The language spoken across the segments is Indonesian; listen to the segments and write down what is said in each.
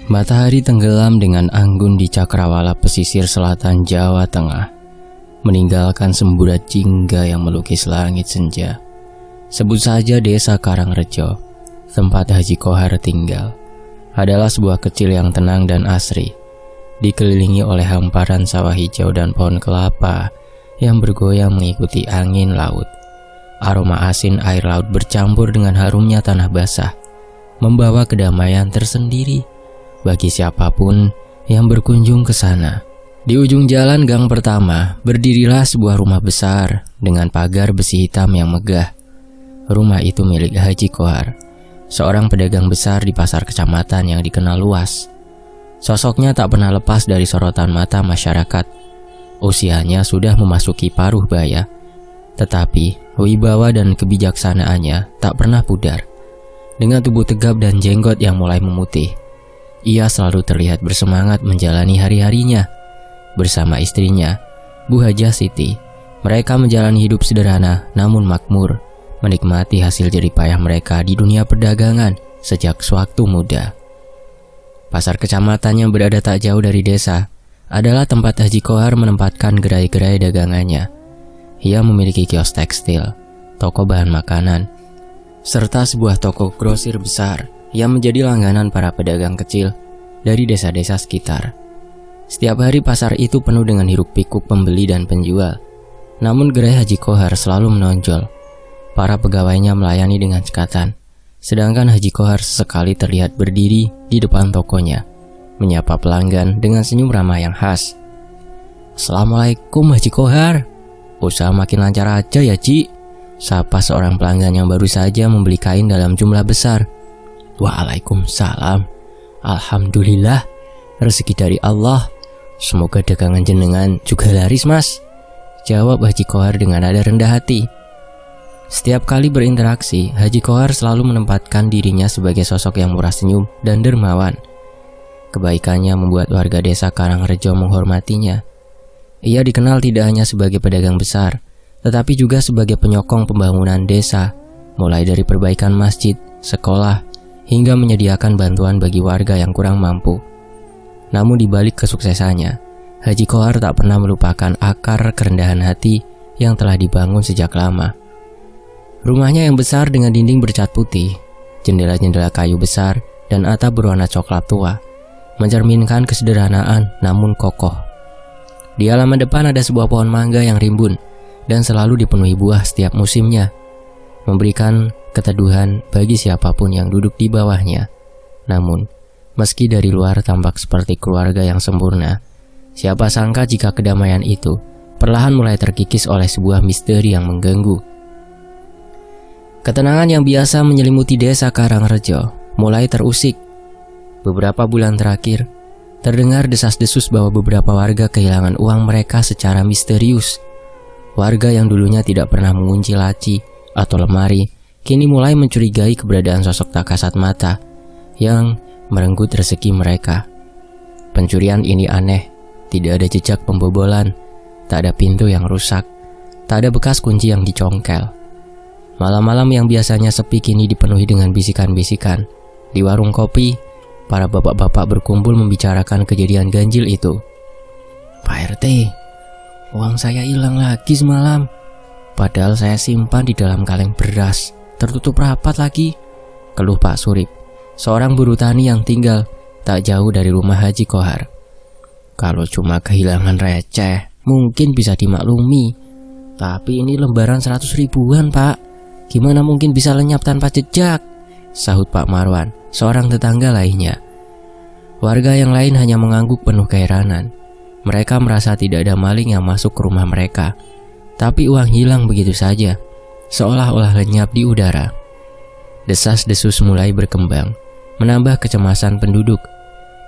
Matahari tenggelam dengan anggun di cakrawala pesisir selatan Jawa Tengah, meninggalkan semburat jingga yang melukis langit senja. Sebut saja desa Karangrejo, tempat Haji Kohar tinggal, adalah sebuah kecil yang tenang dan asri, dikelilingi oleh hamparan sawah hijau dan pohon kelapa yang bergoyang mengikuti angin laut. Aroma asin air laut bercampur dengan harumnya tanah basah, membawa kedamaian tersendiri bagi siapapun yang berkunjung ke sana. Di ujung jalan gang pertama, berdirilah sebuah rumah besar dengan pagar besi hitam yang megah. Rumah itu milik Haji Kohar, seorang pedagang besar di pasar kecamatan yang dikenal luas. Sosoknya tak pernah lepas dari sorotan mata masyarakat. Usianya sudah memasuki paruh baya, tetapi wibawa dan kebijaksanaannya tak pernah pudar. Dengan tubuh tegap dan jenggot yang mulai memutih, ia selalu terlihat bersemangat menjalani hari-harinya. Bersama istrinya, Bu Hajah Siti, mereka menjalani hidup sederhana namun makmur, menikmati hasil jerih payah mereka di dunia perdagangan sejak sewaktu muda. Pasar kecamatan yang berada tak jauh dari desa adalah tempat Haji Kohar menempatkan gerai-gerai dagangannya. Ia memiliki kios tekstil, toko bahan makanan, serta sebuah toko grosir besar yang menjadi langganan para pedagang kecil dari desa-desa sekitar. Setiap hari pasar itu penuh dengan hiruk-pikuk pembeli dan penjual. Namun gerai Haji Kohar selalu menonjol. Para pegawainya melayani dengan cekatan, sedangkan Haji Kohar sesekali terlihat berdiri di depan tokonya, menyapa pelanggan dengan senyum ramah yang khas. "Assalamualaikum Haji Kohar. Usaha makin lancar aja ya, Ci," sapa seorang pelanggan yang baru saja membeli kain dalam jumlah besar. "Waalaikumsalam. Alhamdulillah, rezeki dari Allah. Semoga dagangan jenengan juga laris, Mas," jawab Haji Kohar dengan nada rendah hati. Setiap kali berinteraksi, Haji Kohar selalu menempatkan dirinya sebagai sosok yang murah senyum dan dermawan. Kebaikannya membuat warga desa Karangrejo menghormatinya. Ia dikenal tidak hanya sebagai pedagang besar, tetapi juga sebagai penyokong pembangunan desa, mulai dari perbaikan masjid, sekolah, hingga menyediakan bantuan bagi warga yang kurang mampu. Namun di balik kesuksesannya, Haji Kohar tak pernah melupakan akar kerendahan hati yang telah dibangun sejak lama. Rumahnya yang besar dengan dinding bercat putih, jendela-jendela kayu besar, dan atap berwarna coklat tua, mencerminkan kesederhanaan namun kokoh. Di halaman depan ada sebuah pohon mangga yang rimbun dan selalu dipenuhi buah setiap musimnya, memberikan keteduhan bagi siapapun yang duduk di bawahnya. Namun, meski dari luar tampak seperti keluarga yang sempurna, siapa sangka jika kedamaian itu perlahan mulai terkikis oleh sebuah misteri yang mengganggu. Ketenangan yang biasa menyelimuti desa Karangrejo mulai terusik. Beberapa bulan terakhir, terdengar desas-desus bahwa beberapa warga kehilangan uang mereka secara misterius. Warga yang dulunya tidak pernah mengunci laci atau lemari, kini mulai mencurigai keberadaan sosok tak kasat mata yang merenggut rezeki mereka. Pencurian ini aneh, tidak ada jejak pembobolan, tak ada pintu yang rusak, tak ada bekas kunci yang dicongkel. Malam-malam yang biasanya sepi kini dipenuhi dengan bisikan-bisikan. Di warung kopi, para bapak-bapak berkumpul membicarakan kejadian ganjil itu. "Pak RT, uang saya hilang lagi semalam. Padahal saya simpan di dalam kaleng beras, tertutup rapat lagi," keluh Pak Surip, seorang buruh tani yang tinggal tak jauh dari rumah Haji Kohar. "Kalau cuma kehilangan receh, mungkin bisa dimaklumi. Tapi ini lembaran 100 ribuan, Pak. Gimana mungkin bisa lenyap tanpa jejak?" sahut Pak Marwan, seorang tetangga lainnya. Warga yang lain hanya mengangguk penuh keheranan. Mereka merasa tidak ada maling yang masuk ke rumah mereka. Tapi uang hilang begitu saja, seolah-olah lenyap di udara. Desas-desus mulai berkembang, menambah kecemasan penduduk.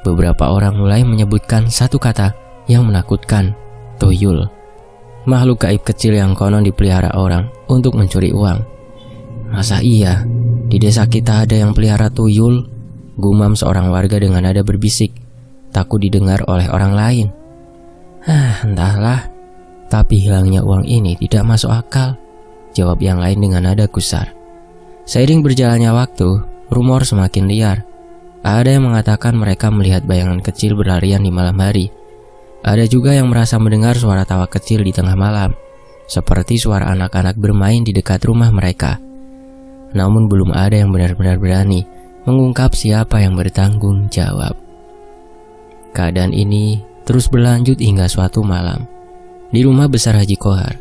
Beberapa orang mulai menyebutkan satu kata yang menakutkan, tuyul. Makhluk gaib kecil yang konon dipelihara orang untuk mencuri uang. "Masa iya, di desa kita ada yang pelihara tuyul?" gumam seorang warga dengan nada berbisik, takut didengar oleh orang lain. Entahlah, tapi hilangnya uang ini tidak masuk akal," jawab yang lain dengan nada gusar. Seiring berjalannya waktu, rumor semakin liar. Ada yang mengatakan mereka melihat bayangan kecil berlarian di malam hari. Ada juga yang merasa mendengar suara tawa kecil di tengah malam, seperti suara anak-anak bermain di dekat rumah mereka. Namun belum ada yang benar-benar berani mengungkap siapa yang bertanggung jawab. Keadaan ini terus berlanjut hingga suatu malam. Di rumah besar Haji Kohar,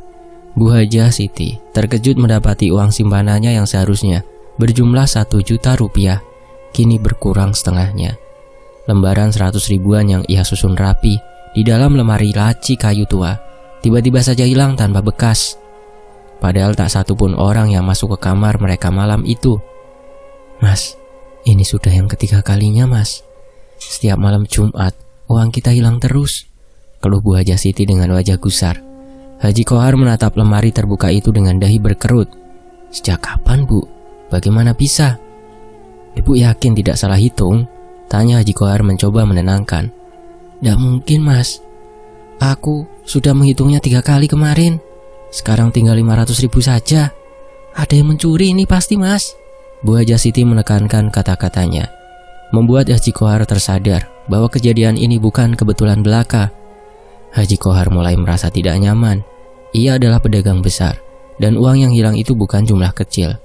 Bu Hajah Siti terkejut mendapati uang simpanannya yang seharusnya berjumlah 1 juta rupiah kini berkurang setengahnya. Lembaran 100 ribuan yang ia susun rapi di dalam lemari laci kayu tua tiba-tiba saja hilang tanpa bekas. Padahal tak satu pun orang yang masuk ke kamar mereka malam itu. "Mas, ini sudah yang ketiga kalinya, Mas. Setiap malam Jumat uang kita hilang terus," keluh Bu Hajah Siti dengan wajah gusar. Haji Kohar menatap lemari terbuka itu dengan dahi berkerut. "Sejak kapan, Bu? Bagaimana bisa?" "Ibu yakin tidak salah hitung?" tanya Haji Kohar mencoba menenangkan. "Tidak mungkin, Mas. Aku sudah menghitungnya 3 kali kemarin. Sekarang tinggal 500 ribu saja. Ada yang mencuri ini pasti, Mas." Bu Hajah Siti menekankan kata-katanya, membuat Haji Kohar tersadar bahwa kejadian ini bukan kebetulan belaka. Haji Kohar mulai merasa tidak nyaman. Ia adalah pedagang besar, dan uang yang hilang itu bukan jumlah kecil.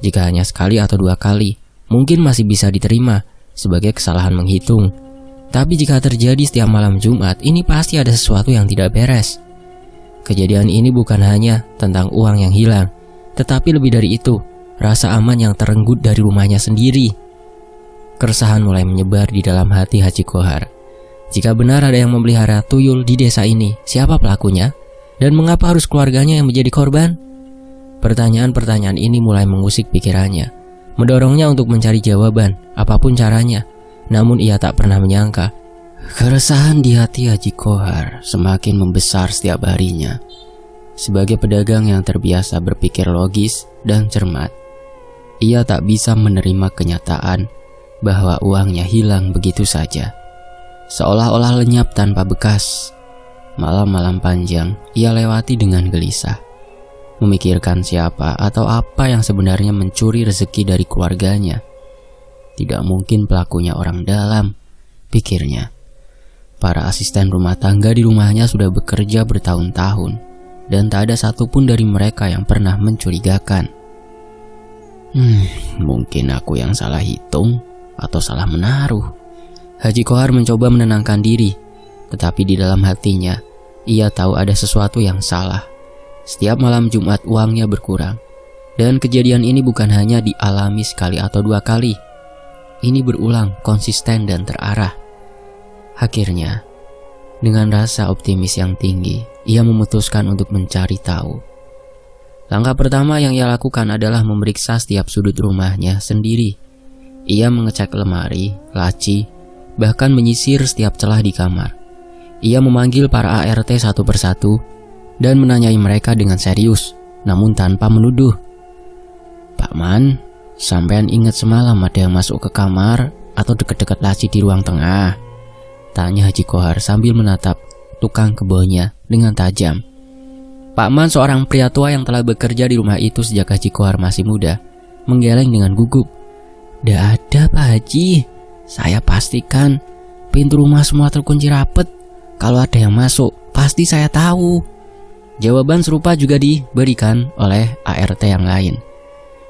Jika hanya sekali atau 2 kali, mungkin masih bisa diterima sebagai kesalahan menghitung. Tapi jika terjadi setiap malam Jumat, ini pasti ada sesuatu yang tidak beres. Kejadian ini bukan hanya tentang uang yang hilang, tetapi lebih dari itu, rasa aman yang terenggut dari rumahnya sendiri. Keresahan mulai menyebar di dalam hati Haji Kohar. Jika benar ada yang memelihara tuyul di desa ini, siapa pelakunya? Dan mengapa harus keluarganya yang menjadi korban? Pertanyaan-pertanyaan ini mulai mengusik pikirannya, mendorongnya untuk mencari jawaban, apapun caranya. Namun ia tak pernah menyangka, keresahan di hati Haji Kohar semakin membesar setiap harinya. Sebagai pedagang yang terbiasa berpikir logis dan cermat, ia tak bisa menerima kenyataan bahwa uangnya hilang begitu saja, seolah-olah lenyap tanpa bekas. Malam-malam panjang ia lewati dengan gelisah, memikirkan siapa atau apa yang sebenarnya mencuri rezeki dari keluarganya. Tidak mungkin pelakunya orang dalam, pikirnya. Para asisten rumah tangga di rumahnya sudah bekerja bertahun-tahun, dan tak ada satupun dari mereka yang pernah mencurigakan. Mungkin aku yang salah hitung atau salah menaruh. Haji Kohar mencoba menenangkan diri, tetapi di dalam hatinya, ia tahu ada sesuatu yang salah. Setiap malam Jumat uangnya berkurang, dan kejadian ini bukan hanya dialami sekali atau 2 kali. Ini berulang, konsisten dan terarah. Akhirnya, dengan rasa optimis yang tinggi, ia memutuskan untuk mencari tahu. Langkah pertama yang ia lakukan adalah memeriksa setiap sudut rumahnya sendiri. Ia mengecek lemari, laci, bahkan menyisir setiap celah di kamar. Ia memanggil para ART satu persatu dan menanyai mereka dengan serius, namun tanpa menuduh. "Pak Man, sampean ingat semalam ada yang masuk ke kamar atau dekat-dekat laci di ruang tengah?" tanya Haji Kohar sambil menatap tukang kebunnya dengan tajam. Pak Man, seorang pria tua yang telah bekerja di rumah itu sejak Haji Kohar masih muda, menggeleng dengan gugup. "Tidak ada, Pak Haji. Saya pastikan pintu rumah semua terkunci rapat. Kalau ada yang masuk, pasti saya tahu." Jawaban serupa juga diberikan oleh ART yang lain.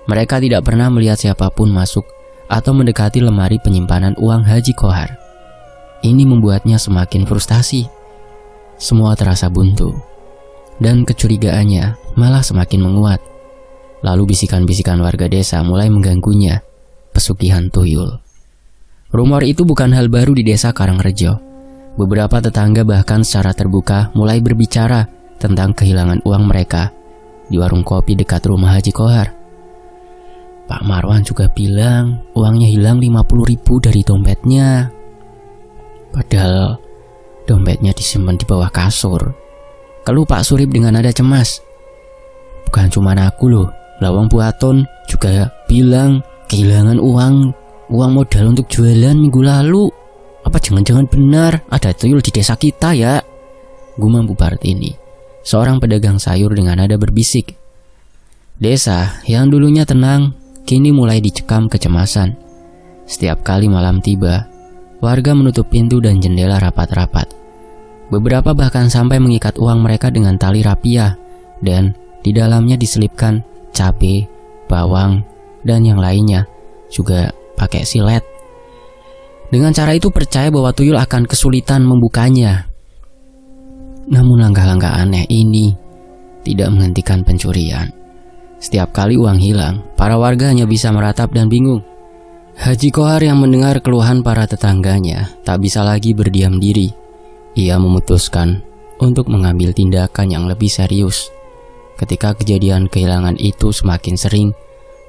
Mereka tidak pernah melihat siapapun masuk atau mendekati lemari penyimpanan uang Haji Kohar. Ini membuatnya semakin frustasi. Semua terasa buntu, dan kecurigaannya malah semakin menguat. Lalu bisikan-bisikan warga desa mulai mengganggunya. Pesugihan tuyul. Rumor itu bukan hal baru di desa Karangrejo. Beberapa tetangga bahkan secara terbuka mulai berbicara tentang kehilangan uang mereka di warung kopi dekat rumah Haji Kohar. Pak Marwan juga bilang uangnya hilang 50 ribu dari dompetnya. Padahal dompetnya disimpan di bawah kasur. Keluh Pak Surip dengan nada cemas. Bukan cuma aku loh, Lawang Buaton juga bilang kehilangan uang modal untuk jualan minggu lalu. Apa jangan-jangan benar ada tuyul di desa kita ya? Gumam Bu Partini, seorang pedagang sayur dengan nada berbisik. Desa yang dulunya tenang kini mulai dicekam kecemasan. Setiap kali malam tiba, warga menutup pintu dan jendela rapat-rapat. Beberapa bahkan sampai mengikat uang mereka dengan tali rapia dan di dalamnya diselipkan cabai, bawang, dan yang lainnya, juga pakai silet. Dengan cara itu percaya bahwa tuyul akan kesulitan membukanya. Namun langkah-langkah aneh ini tidak menghentikan pencurian. Setiap kali uang hilang, para warga hanya bisa meratap dan bingung. Haji Kohar yang mendengar keluhan para tetangganya tak bisa lagi berdiam diri. Ia memutuskan untuk mengambil tindakan yang lebih serius. Ketika kejadian kehilangan itu semakin sering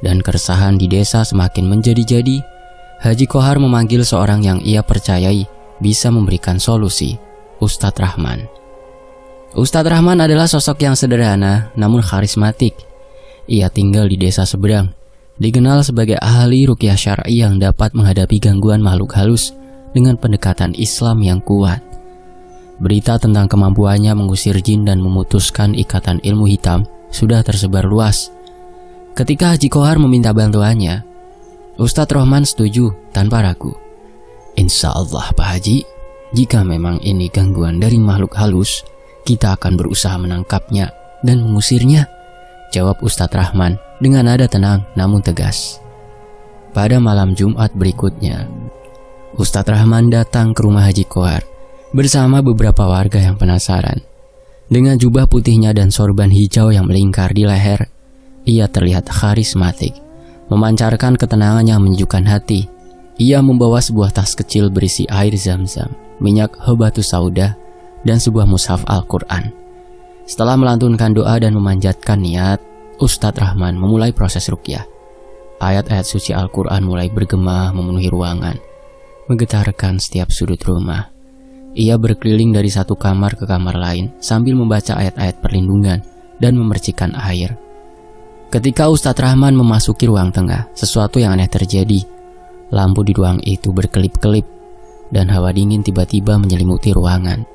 dan keresahan di desa semakin menjadi-jadi, Haji Kohar memanggil seorang yang ia percayai bisa memberikan solusi, Ustadz Rahman. Ustadz Rahman adalah sosok yang sederhana namun karismatik. Ia tinggal di desa seberang, dikenal sebagai ahli ruqyah syar'i yang dapat menghadapi gangguan makhluk halus dengan pendekatan Islam yang kuat. Berita tentang kemampuannya mengusir jin dan memutuskan ikatan ilmu hitam sudah tersebar luas. Ketika Haji Kohar meminta bantuannya, Ustadz Rahman setuju tanpa ragu. Insya Allah Pak Haji, jika memang ini gangguan dari makhluk halus, kita akan berusaha menangkapnya dan mengusirnya, jawab Ustadz Rahman dengan nada tenang namun tegas. Pada malam Jumat berikutnya, Ustadz Rahman datang ke rumah Haji Kohar bersama beberapa warga yang penasaran. Dengan jubah putihnya dan sorban hijau yang melingkar di leher, ia terlihat karismatik, memancarkan ketenangan yang menyejukkan hati. Ia membawa sebuah tas kecil berisi air zam-zam, minyak habatus sauda, dan sebuah mushaf Al-Quran. Setelah melantunkan doa dan memanjatkan niat, Ustadz Rahman memulai proses ruqyah. Ayat-ayat suci Al-Quran mulai bergema memenuhi ruangan, menggetarkan setiap sudut rumah. Ia berkeliling dari satu kamar ke kamar lain sambil membaca ayat-ayat perlindungan dan memercikan air. Ketika Ustadz Rahman memasuki ruang tengah, sesuatu yang aneh terjadi. Lampu di ruang itu berkelip-kelip dan hawa dingin tiba-tiba menyelimuti ruangan.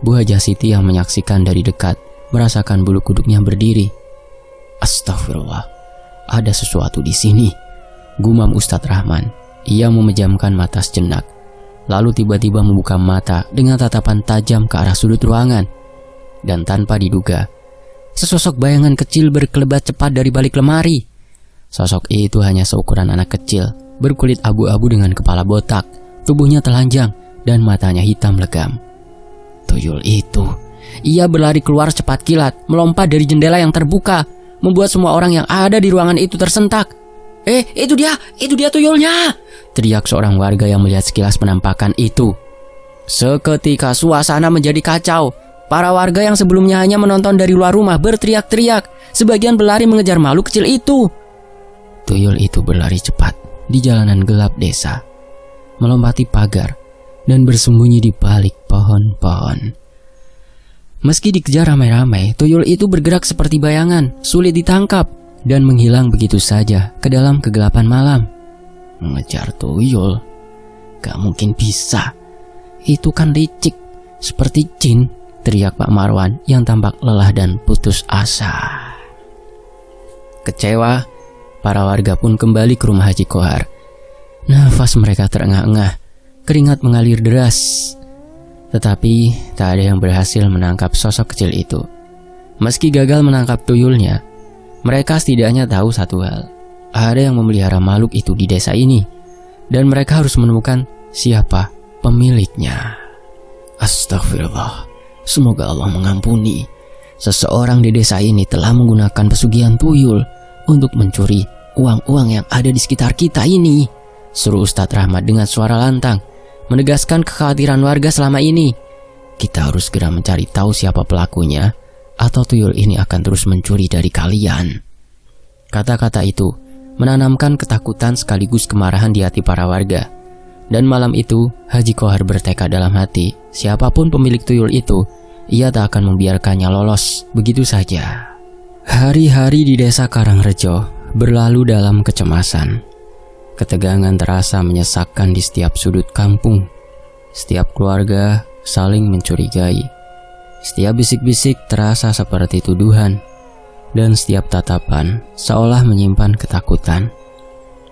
Bu Hajah Siti yang menyaksikan dari dekat merasakan bulu kuduknya berdiri. Astagfirullah, ada sesuatu di sini, gumam Ustadz Rahman. Ia memejamkan mata sejenak, lalu tiba-tiba membuka mata dengan tatapan tajam ke arah sudut ruangan. Dan tanpa diduga, sesosok bayangan kecil berkelebat cepat dari balik lemari. Sosok itu hanya seukuran anak kecil, berkulit abu-abu dengan kepala botak, tubuhnya telanjang, dan matanya hitam legam. Tuyul itu. Ia berlari keluar cepat kilat, melompat dari jendela yang terbuka, membuat semua orang yang ada di ruangan itu tersentak. Itu dia tuyulnya!" teriak seorang warga yang melihat sekilas penampakan itu. Seketika suasana menjadi kacau. Para warga yang sebelumnya hanya menonton dari luar rumah berteriak-teriak. Sebagian berlari mengejar makhluk kecil itu. Tuyul itu berlari cepat di jalanan gelap desa, melompati pagar, dan bersembunyi di balik pohon-pohon. Meski dikejar ramai-ramai, tuyul itu bergerak seperti bayangan, sulit ditangkap, dan menghilang begitu saja ke dalam kegelapan malam. Mengejar tuyul? Gak mungkin bisa. Itu kan licik, seperti jin, teriak Pak Marwan yang tampak lelah dan putus asa. Kecewa, para warga pun kembali ke rumah Haji Kohar. Nafas mereka terengah-engah, keringat mengalir deras. Tetapi tak ada yang berhasil menangkap sosok kecil itu. Meski gagal menangkap tuyulnya, mereka setidaknya tahu satu hal. Ada yang memelihara makhluk itu di desa ini, dan mereka harus menemukan siapa pemiliknya. Astagfirullah, semoga Allah mengampuni. Seseorang di desa ini telah menggunakan pesugihan tuyul untuk mencuri uang-uang yang ada di sekitar kita ini, seru Ustadz Rahmat dengan suara lantang, menegaskan kekhawatiran warga selama ini. Kita harus segera mencari tahu siapa pelakunya, atau tuyul ini akan terus mencuri dari kalian. Kata-kata itu menanamkan ketakutan sekaligus kemarahan di hati para warga. Dan malam itu, Haji Kohar bertekad dalam hati, siapapun pemilik tuyul itu, ia tak akan membiarkannya lolos begitu saja. Hari-hari di desa Karangrejo berlalu dalam kecemasan. Ketegangan terasa menyesakkan di setiap sudut kampung. Setiap keluarga saling mencurigai. Setiap bisik-bisik terasa seperti tuduhan, dan setiap tatapan seolah menyimpan ketakutan.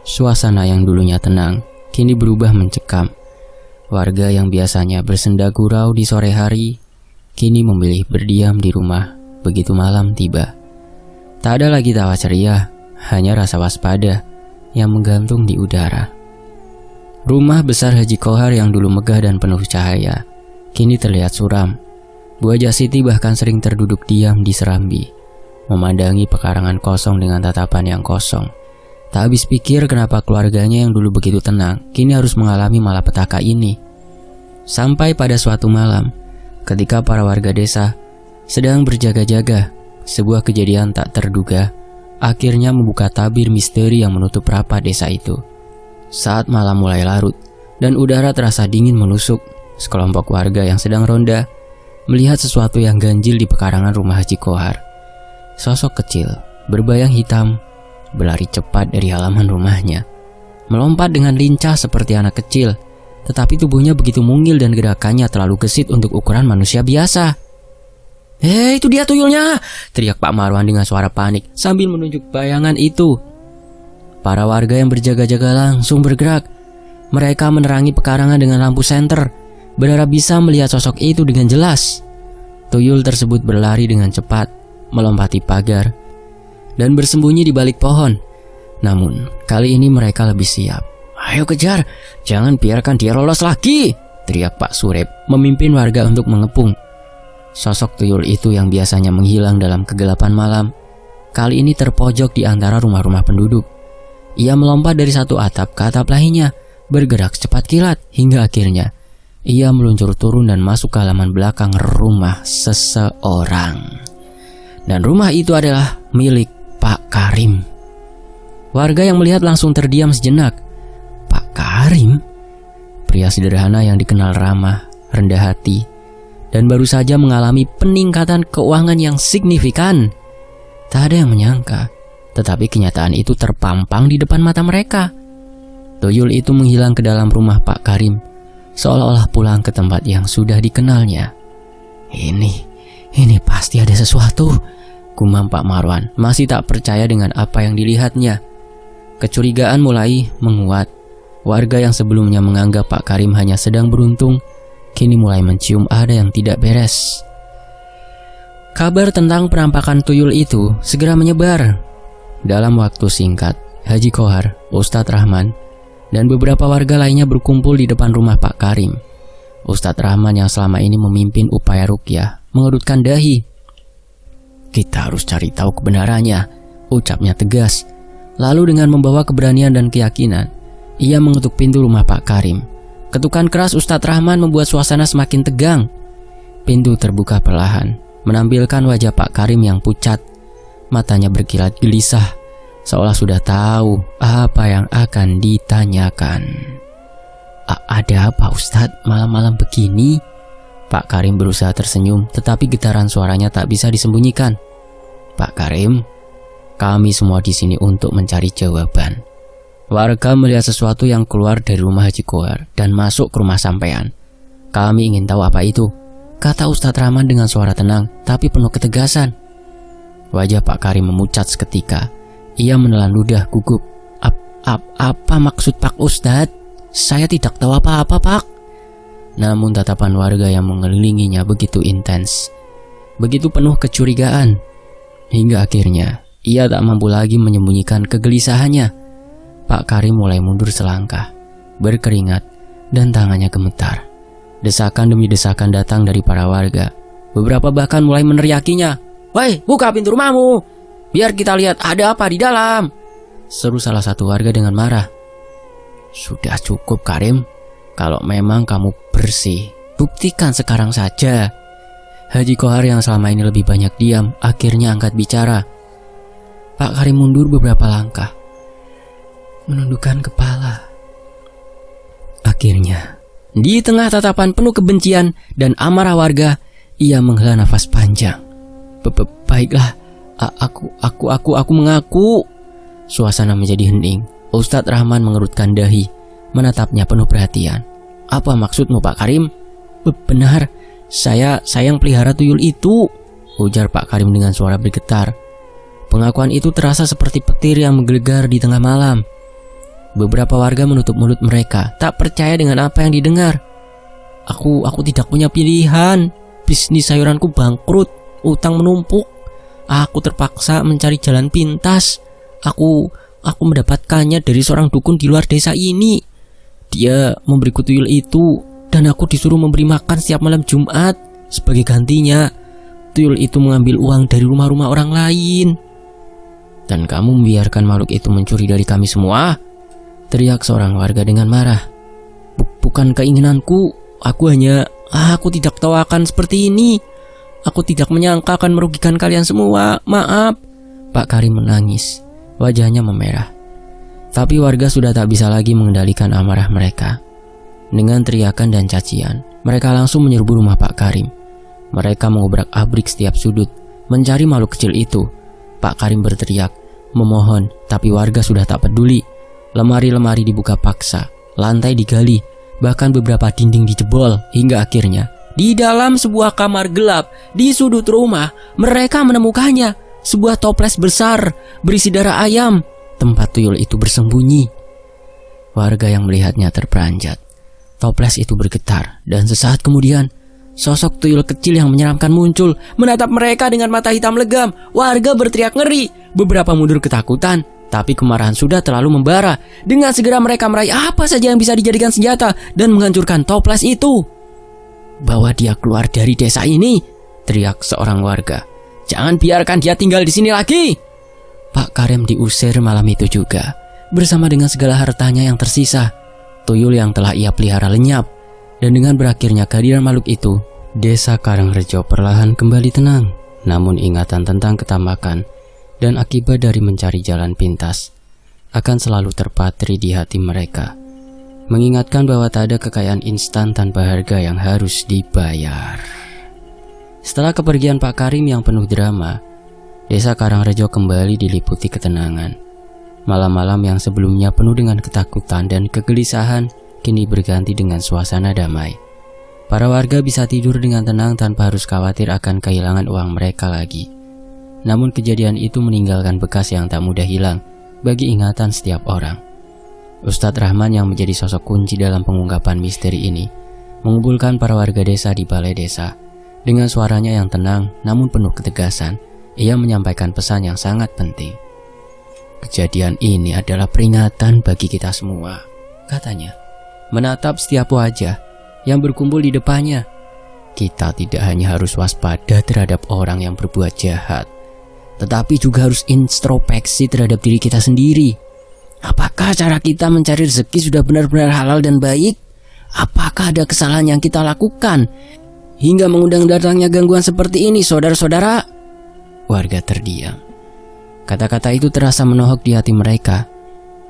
Suasana yang dulunya tenang kini berubah mencekam. Warga yang biasanya bersenda gurau di sore hari kini memilih berdiam di rumah begitu malam tiba. Tak ada lagi tawa ceria, hanya rasa waspada yang menggantung di udara. Rumah besar Haji Kohar yang dulu megah dan penuh cahaya kini terlihat suram. Bu Haja Siti bahkan sering terduduk diam di serambi, memandangi pekarangan kosong dengan tatapan yang kosong. Tak habis pikir kenapa keluarganya yang dulu begitu tenang kini harus mengalami malapetaka ini. Sampai pada suatu malam, ketika para warga desa sedang berjaga-jaga, sebuah kejadian tak terduga akhirnya membuka tabir misteri yang menutup rapat desa itu. Saat malam mulai larut dan udara terasa dingin menusuk, sekelompok warga yang sedang ronda melihat sesuatu yang ganjil di pekarangan rumah Haji Kohar. Sosok kecil berbayang hitam berlari cepat dari halaman rumahnya, melompat dengan lincah seperti anak kecil, tetapi tubuhnya begitu mungil dan gerakannya terlalu gesit untuk ukuran manusia biasa. "Hei, itu dia tuyulnya!" teriak Pak Marwan dengan suara panik sambil menunjuk bayangan itu. Para warga yang berjaga-jaga langsung bergerak. Mereka menerangi pekarangan dengan lampu senter, berharap bisa melihat sosok itu dengan jelas. Tuyul tersebut berlari dengan cepat, melompati pagar, dan bersembunyi di balik pohon. Namun, kali ini mereka lebih siap. "Ayo kejar, jangan biarkan dia lolos lagi!" teriak Pak Surip, memimpin warga untuk mengepung. Sosok tuyul itu yang biasanya menghilang dalam kegelapan malam, kali ini terpojok di antara rumah-rumah penduduk. Ia melompat dari satu atap ke atap lainnya, bergerak secepat kilat, hingga akhirnya ia meluncur turun dan masuk ke halaman belakang rumah seseorang. Dan rumah itu adalah milik Pak Karim. Warga yang melihat langsung terdiam sejenak. Pak Karim? Pria sederhana yang dikenal ramah, rendah hati, dan baru saja mengalami peningkatan keuangan yang signifikan. Tak ada yang menyangka, tetapi kenyataan itu terpampang di depan mata mereka. Tuyul itu menghilang ke dalam rumah Pak Karim, seolah-olah pulang ke tempat yang sudah dikenalnya. Ini pasti ada sesuatu, gumam Pak Marwan, masih tak percaya dengan apa yang dilihatnya. Kecurigaan mulai menguat. Warga yang sebelumnya menganggap Pak Karim hanya sedang beruntung, kini mulai mencium ada yang tidak beres. Kabar tentang perampakan tuyul itu segera menyebar. Dalam waktu singkat, Haji Kohar, Ustadz Rahman, dan beberapa warga lainnya berkumpul di depan rumah Pak Karim. Ustadz Rahman yang selama ini memimpin upaya ruqyah mengerutkan dahi. "Kita harus cari tahu kebenarannya," ucapnya tegas. Lalu dengan membawa keberanian dan keyakinan, ia mengetuk pintu rumah Pak Karim. Ketukan keras Ustadz Rahman membuat suasana semakin tegang. Pintu terbuka perlahan, menampilkan wajah Pak Karim yang pucat. Matanya berkilat gelisah, seolah sudah tahu apa yang akan ditanyakan. "Ada apa Ustadz malam-malam begini?" Pak Karim berusaha tersenyum, tetapi getaran suaranya tak bisa disembunyikan. "Pak Karim, kami semua di sini untuk mencari jawaban." Warga melihat sesuatu yang keluar dari rumah Haji Kohar dan masuk ke rumah sampean. "Kami ingin tahu apa itu," kata Ustadz Rahman dengan suara tenang tapi penuh ketegasan. Wajah Pak Karim memucat seketika. Ia menelan ludah gugup. Apa maksud Pak Ustadz? Saya tidak tahu apa-apa, Pak." Namun tatapan warga yang mengelilinginya begitu intens, begitu penuh kecurigaan, hingga akhirnya ia tak mampu lagi menyembunyikan kegelisahannya. Pak Karim mulai mundur selangkah, berkeringat, dan tangannya gemetar. Desakan demi desakan datang dari para warga. Beberapa bahkan mulai meneriakinya, "Woi, buka pintu rumahmu, biar kita lihat ada apa di dalam," seru salah satu warga dengan marah. "Sudah cukup Karim, kalau memang kamu bersih, buktikan sekarang saja." Haji Kohar yang selama ini lebih banyak diam, akhirnya angkat bicara. Pak Karim mundur beberapa langkah, menundukkan kepala. Akhirnya, di tengah tatapan penuh kebencian dan amarah warga, ia menghela nafas panjang. Baiklah, aku mengaku." Suasana menjadi hening. Ustadz Rahman mengerutkan dahi, menatapnya penuh perhatian. "Apa maksudmu Pak Karim?" Benar, saya yang pelihara tuyul itu," ujar Pak Karim dengan suara bergetar. Pengakuan itu terasa seperti petir yang menggelegar di tengah malam. Beberapa warga menutup mulut mereka, tak percaya dengan apa yang didengar. Aku tidak punya pilihan. Bisnis sayuranku bangkrut, utang menumpuk. Aku terpaksa mencari jalan pintas. Aku mendapatkannya dari seorang dukun di luar desa ini. Dia memberiku tuyul itu, dan aku disuruh memberi makan setiap malam Jumat. Sebagai gantinya, tuyul itu mengambil uang dari rumah-rumah orang lain. Dan kamu membiarkan makhluk itu mencuri dari kami semua? Teriak seorang warga dengan marah. Bukan keinginanku. Aku tidak tahu akan seperti ini. Aku tidak menyangka akan merugikan kalian semua. Maaf. Pak Karim menangis. Wajahnya memerah. Tapi warga sudah tak bisa lagi mengendalikan amarah mereka. Dengan teriakan dan cacian, mereka langsung menyerbu rumah Pak Karim. Mereka mengobrak-abrik setiap sudut, mencari makhluk kecil itu. Pak Karim berteriak, memohon, tapi warga sudah tak peduli. Lemari-lemari dibuka paksa, lantai digali, bahkan beberapa dinding dijebol, hingga akhirnya di dalam sebuah kamar gelap di sudut rumah mereka menemukannya, sebuah toples besar berisi darah ayam. Tempat tuyul itu bersembunyi. Warga yang melihatnya terperanjat. Toples itu bergetar, dan sesaat kemudian sosok tuyul kecil yang menyeramkan muncul, menatap mereka dengan mata hitam legam. Warga berteriak ngeri, beberapa mundur ketakutan, tapi kemarahan sudah terlalu membara. Dengan segera mereka meraih apa saja yang bisa dijadikan senjata dan menghancurkan toples itu. Bawa dia keluar dari desa ini, teriak seorang warga. Jangan biarkan dia tinggal di sini lagi. Pak Karim diusir malam itu juga, bersama dengan segala hartanya yang tersisa. Tuyul yang telah ia pelihara lenyap, dan dengan berakhirnya kehadiran makhluk itu, desa Karangrejo perlahan kembali tenang. Namun ingatan tentang ketamakan dan akibat dari mencari jalan pintas akan selalu terpatri di hati mereka, mengingatkan bahwa tak ada kekayaan instan tanpa harga yang harus dibayar. Setelah kepergian Pak Karim yang penuh drama, desa Karangrejo kembali diliputi ketenangan. Malam-malam yang sebelumnya penuh dengan ketakutan dan kegelisahan kini berganti dengan suasana damai. Para warga bisa tidur dengan tenang tanpa harus khawatir akan kehilangan uang mereka lagi. Namun kejadian itu meninggalkan bekas yang tak mudah hilang bagi ingatan setiap orang. Ustadz Rahman yang menjadi sosok kunci dalam pengungkapan misteri ini mengumpulkan para warga desa di balai desa. Dengan suaranya yang tenang namun penuh ketegasan, ia menyampaikan pesan yang sangat penting. Kejadian ini adalah peringatan bagi kita semua, katanya. Menatap setiap wajah yang berkumpul di depannya, kita tidak hanya harus waspada terhadap orang yang berbuat jahat, tetapi juga harus introspeksi terhadap diri kita sendiri. Apakah cara kita mencari rezeki sudah benar-benar halal dan baik? Apakah ada kesalahan yang kita lakukan hingga mengundang datangnya gangguan seperti ini, saudara-saudara? Warga terdiam. Kata-kata itu terasa menohok di hati mereka.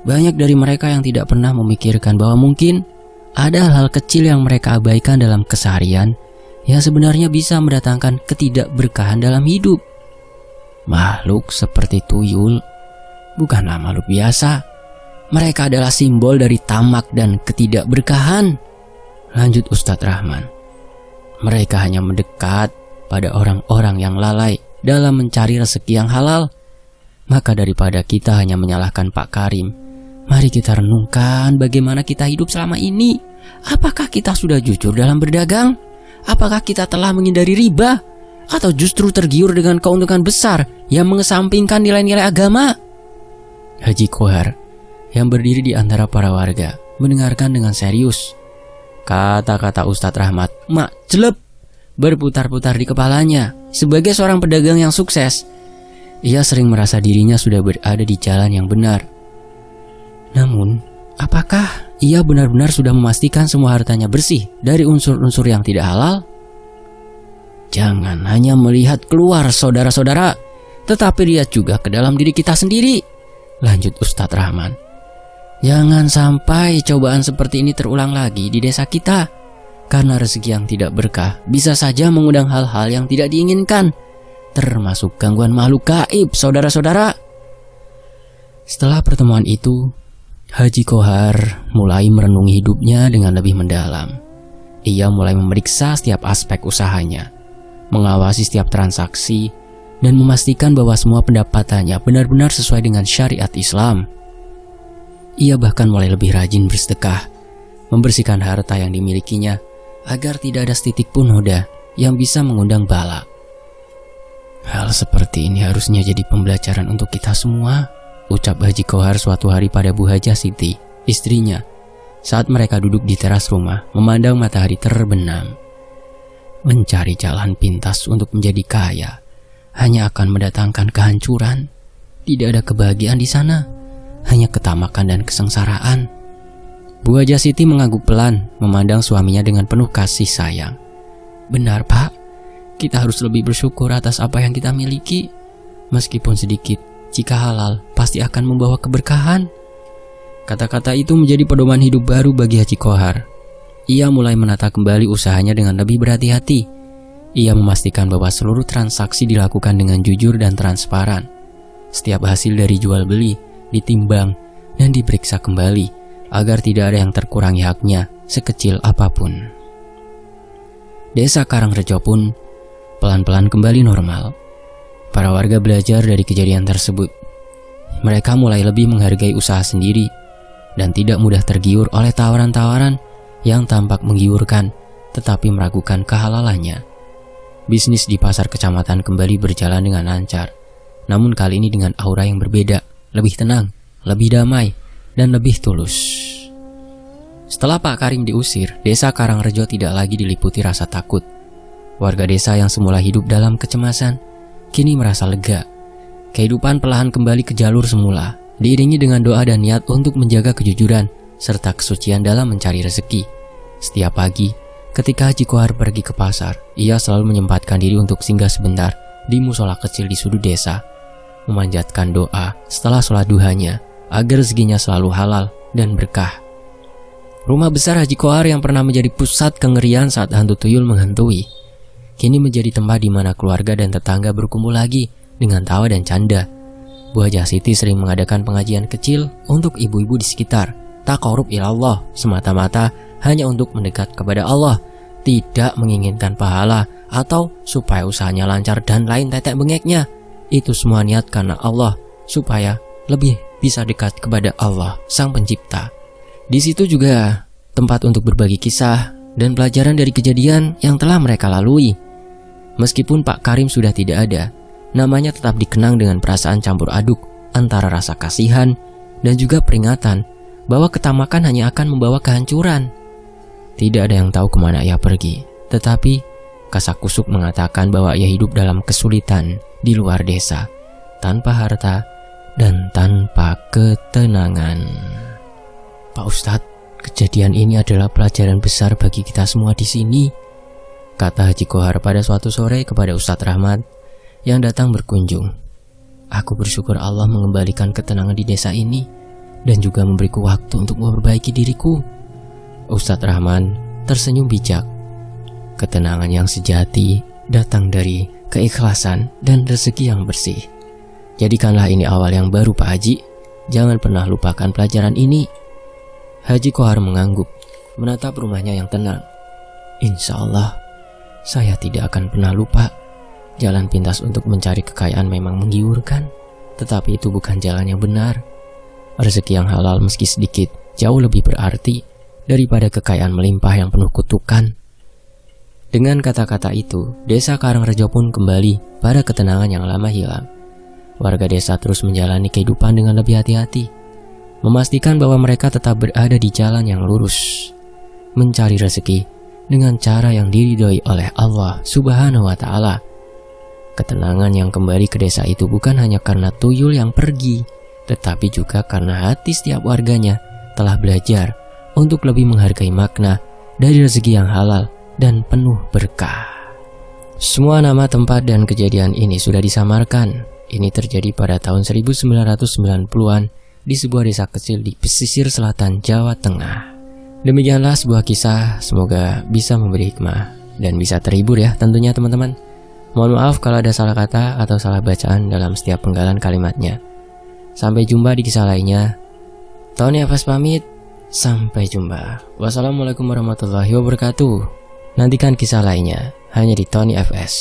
Banyak dari mereka yang tidak pernah memikirkan bahwa mungkin ada hal-hal kecil yang mereka abaikan dalam keseharian yang sebenarnya bisa mendatangkan ketidakberkahan dalam hidup. Makhluk seperti tuyul bukanlah makhluk biasa. Mereka adalah simbol dari tamak dan ketidakberkahan. Lanjut Ustadz Rahman. Mereka hanya mendekat pada orang-orang yang lalai dalam mencari rezeki yang halal. Maka daripada kita hanya menyalahkan Pak Karim, mari kita renungkan bagaimana kita hidup selama ini. Apakah kita sudah jujur dalam berdagang? Apakah kita telah menghindari riba? Atau justru tergiur dengan keuntungan besar yang mengesampingkan nilai-nilai agama? Haji Kohar yang berdiri di antara para warga mendengarkan dengan serius. Kata-kata Ustadz Rahmat, mak jelep, berputar-putar di kepalanya. Sebagai seorang pedagang yang sukses, ia sering merasa dirinya sudah berada di jalan yang benar. Namun, apakah ia benar-benar sudah memastikan semua hartanya bersih dari unsur-unsur yang tidak halal? Jangan hanya melihat keluar, saudara-saudara, tetapi lihat juga ke dalam diri kita sendiri. Lanjut Ustadz Rahman. Jangan sampai cobaan seperti ini terulang lagi di desa kita. Karena rezeki yang tidak berkah bisa saja mengundang hal-hal yang tidak diinginkan, termasuk gangguan makhluk gaib, saudara-saudara. Setelah pertemuan itu, Haji Kohar mulai merenungi hidupnya dengan lebih mendalam. Ia mulai memeriksa setiap aspek usahanya, mengawasi setiap transaksi, dan memastikan bahwa semua pendapatannya benar-benar sesuai dengan syariat Islam. Ia bahkan mulai lebih rajin bersedekah, membersihkan harta yang dimilikinya agar tidak ada setitik pun noda yang bisa mengundang bala. Hal seperti ini harusnya jadi pembelajaran untuk kita semua, ucap Haji Kohar suatu hari pada Bu Hajah Siti, istrinya, saat mereka duduk di teras rumah memandang matahari terbenam. Mencari jalan pintas untuk menjadi kaya hanya akan mendatangkan kehancuran. Tidak ada kebahagiaan di sana, hanya ketamakan dan kesengsaraan. Bu Hajah Siti mengangguk pelan, memandang suaminya dengan penuh kasih sayang. Benar, Pak. Kita harus lebih bersyukur atas apa yang kita miliki. Meskipun sedikit, jika halal, pasti akan membawa keberkahan. Kata-kata itu menjadi pedoman hidup baru bagi Haji Kohar. Ia mulai menata kembali usahanya dengan lebih berhati-hati. Ia memastikan bahwa seluruh transaksi dilakukan dengan jujur dan transparan. Setiap hasil dari jual beli ditimbang dan diperiksa kembali agar tidak ada yang terkurangi haknya sekecil apapun. Desa Karangrejo pun pelan-pelan kembali normal. Para warga belajar dari kejadian tersebut. Mereka mulai lebih menghargai usaha sendiri dan tidak mudah tergiur oleh tawaran-tawaran yang tampak menggiurkan tetapi meragukan kehalalannya. Bisnis di pasar kecamatan kembali berjalan dengan lancar, namun kali ini dengan aura yang berbeda, lebih tenang, lebih damai, dan lebih tulus. Setelah Pak Karim diusir, desa Karangrejo tidak lagi diliputi rasa takut. Warga desa yang semula hidup dalam kecemasan kini merasa lega. Kehidupan perlahan kembali ke jalur semula, diiringi dengan doa dan niat untuk menjaga kejujuran serta kesucian dalam mencari rezeki. Setiap pagi, ketika Haji Kohar pergi ke pasar, ia selalu menyempatkan diri untuk singgah sebentar di musola kecil di sudut desa, memanjatkan doa setelah sholat duhanya agar rezekinya selalu halal dan berkah. Rumah besar Haji Kohar yang pernah menjadi pusat kengerian saat hantu tuyul menghantui, kini menjadi tempat di mana keluarga dan tetangga berkumpul lagi dengan tawa dan canda. Bu Hajah Siti sering mengadakan pengajian kecil untuk ibu-ibu di sekitar, taqarrub ilallah, semata-mata hanya untuk mendekat kepada Allah, tidak menginginkan pahala atau supaya usahanya lancar dan lain tetek bengeknya. Itu semua niat karena Allah, supaya lebih bisa dekat kepada Allah, Sang Pencipta. Di situ juga tempat untuk berbagi kisah dan pelajaran dari kejadian yang telah mereka lalui. Meskipun Pak Karim sudah tidak ada, namanya tetap dikenang dengan perasaan campur aduk antara rasa kasihan dan juga peringatan bahwa ketamakan hanya akan membawa kehancuran. Tidak ada yang tahu kemana ia pergi, tetapi kasakusuk mengatakan bahwa ia hidup dalam kesulitan di luar desa, tanpa harta dan tanpa ketenangan. Pak Ustadz, kejadian ini adalah pelajaran besar bagi kita semua di sini, kata Haji Kohar pada suatu sore kepada Ustadz Rahmat yang datang berkunjung. Aku bersyukur Allah mengembalikan ketenangan di desa ini dan juga memberiku waktu untuk memperbaiki diriku. Ustadz Rahman tersenyum bijak. Ketenangan yang sejati datang dari keikhlasan dan rezeki yang bersih. Jadikanlah ini awal yang baru, Pak Haji. Jangan pernah lupakan pelajaran ini. Haji Kohar mengangguk, menatap rumahnya yang tenang. Insya Allah, saya tidak akan pernah lupa. Jalan pintas untuk mencari kekayaan memang menggiurkan, tetapi itu bukan jalan yang benar. Rezeki yang halal meski sedikit jauh lebih berarti daripada kekayaan melimpah yang penuh kutukan. Dengan kata-kata itu, desa Karangrejo pun kembali pada ketenangan yang lama hilang. Warga desa terus menjalani kehidupan dengan lebih hati-hati, memastikan bahwa mereka tetap berada di jalan yang lurus, mencari rezeki dengan cara yang diridhoi oleh Allah Subhanahu wa Ta'ala. Ketenangan yang kembali ke desa itu bukan hanya karena tuyul yang pergi, tetapi juga karena hati setiap warganya telah belajar untuk lebih menghargai makna dari rezeki yang halal dan penuh berkah. Semua nama tempat dan kejadian ini sudah disamarkan. Ini terjadi pada tahun 1990-an di sebuah desa kecil di pesisir selatan Jawa Tengah. Demikianlah sebuah kisah, semoga bisa memberi hikmah dan bisa terhibur ya tentunya teman-teman. Mohon maaf kalau ada salah kata atau salah bacaan dalam setiap penggalan kalimatnya. Sampai jumpa di kisah lainnya. Tony FS pamit. Sampai jumpa. Wassalamualaikum warahmatullahi wabarakatuh. Nantikan kisah lainnya hanya di Tony FS.